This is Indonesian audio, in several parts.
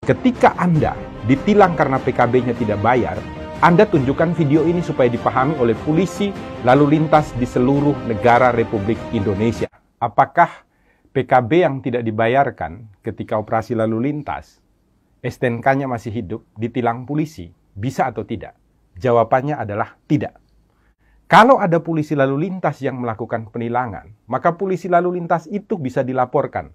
Ketika Anda ditilang karena PKB-nya tidak bayar, Anda tunjukkan video ini supaya dipahami oleh polisi lalu lintas di seluruh negara Republik Indonesia. Apakah PKB yang tidak dibayarkan ketika operasi lalu lintas, STNK-nya masih hidup, ditilang polisi, bisa atau tidak? Jawabannya adalah tidak. Kalau ada polisi lalu lintas yang melakukan penilangan, maka polisi lalu lintas itu bisa dilaporkan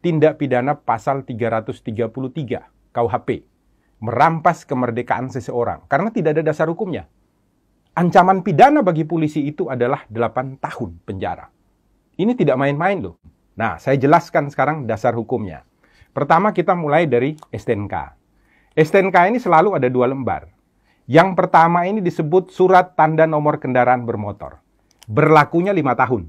tindak pidana pasal 333 KUHP, merampas kemerdekaan seseorang, karena tidak ada dasar hukumnya. Ancaman pidana bagi polisi itu adalah 8 tahun penjara. Ini tidak main-main loh. Nah, saya jelaskan sekarang dasar hukumnya. Pertama kita mulai dari STNK. STNK ini selalu ada 2 lembar. Yang pertama ini disebut surat tanda nomor kendaraan bermotor. Berlakunya 5 tahun.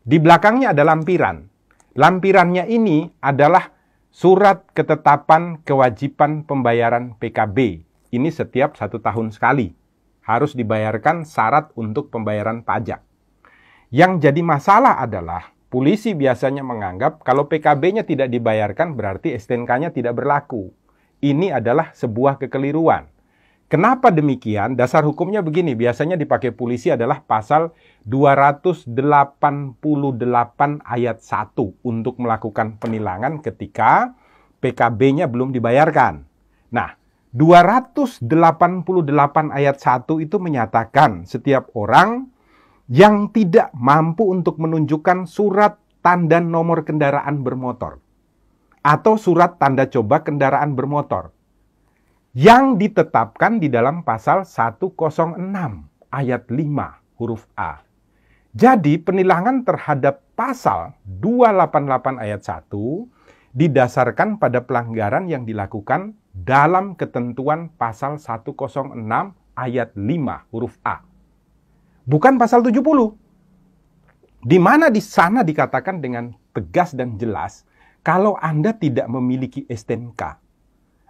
Di belakangnya ada lampiran. Lampirannya ini adalah surat ketetapan kewajiban pembayaran PKB. Ini setiap 1 tahun sekali. Harus dibayarkan syarat untuk pembayaran pajak. Yang jadi masalah adalah polisi biasanya menganggap kalau PKB-nya tidak dibayarkan berarti STNK-nya tidak berlaku. Ini adalah sebuah kekeliruan. Kenapa demikian? Dasar hukumnya begini, biasanya dipakai polisi adalah pasal 288 ayat 1 untuk melakukan penilangan ketika PKB-nya belum dibayarkan. Nah, 288 ayat 1 itu menyatakan setiap orang yang tidak mampu untuk menunjukkan surat tanda nomor kendaraan bermotor atau surat tanda coba kendaraan bermotor yang ditetapkan di dalam pasal 106 ayat 5 huruf A. Jadi penilangan terhadap pasal 288 ayat 1 didasarkan pada pelanggaran yang dilakukan dalam ketentuan pasal 106 ayat 5 huruf A. Bukan pasal 70. Di mana di sana dikatakan dengan tegas dan jelas kalau Anda tidak memiliki STNK,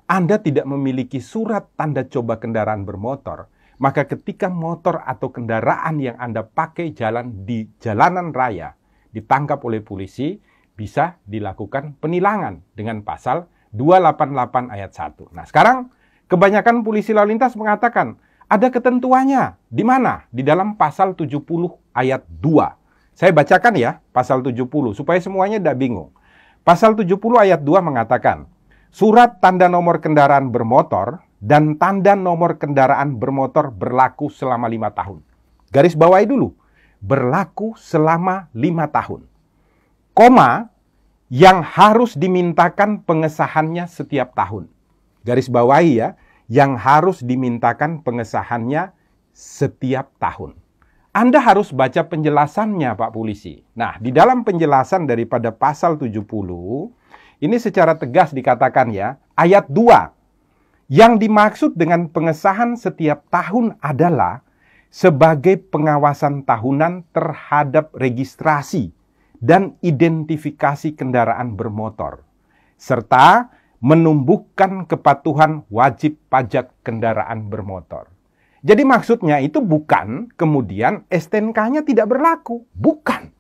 Anda tidak memiliki surat tanda coba kendaraan bermotor, maka ketika motor atau kendaraan yang Anda pakai jalan di jalanan raya ditangkap oleh polisi, bisa dilakukan penilangan dengan pasal 288 ayat 1. Nah, sekarang kebanyakan polisi lalu lintas mengatakan ada ketentuannya. Di mana? Di dalam pasal 70 ayat 2. Saya bacakan ya, pasal 70 supaya semuanya tidak bingung. Pasal 70 ayat 2 mengatakan, surat tanda nomor kendaraan bermotor dan tanda nomor kendaraan bermotor berlaku selama 5 tahun. Garis bawahi dulu. Berlaku selama 5 tahun. Koma, yang harus dimintakan pengesahannya setiap tahun. Garis bawahi ya, yang harus dimintakan pengesahannya setiap tahun. Anda harus baca penjelasannya, Pak Polisi. Nah, di dalam penjelasan daripada pasal 70, ini secara tegas dikatakan ya, ayat 2. Yang dimaksud dengan pengesahan setiap tahun adalah sebagai pengawasan tahunan terhadap registrasi dan identifikasi kendaraan bermotor, serta menumbuhkan kepatuhan wajib pajak kendaraan bermotor. Jadi maksudnya itu bukan kemudian STNK-nya tidak berlaku. Bukan.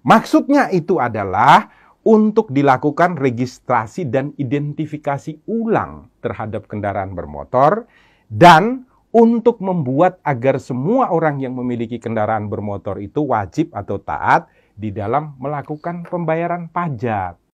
Maksudnya itu adalah untuk dilakukan registrasi dan identifikasi ulang terhadap kendaraan bermotor dan untuk membuat agar semua orang yang memiliki kendaraan bermotor itu wajib atau taat di dalam melakukan pembayaran pajak.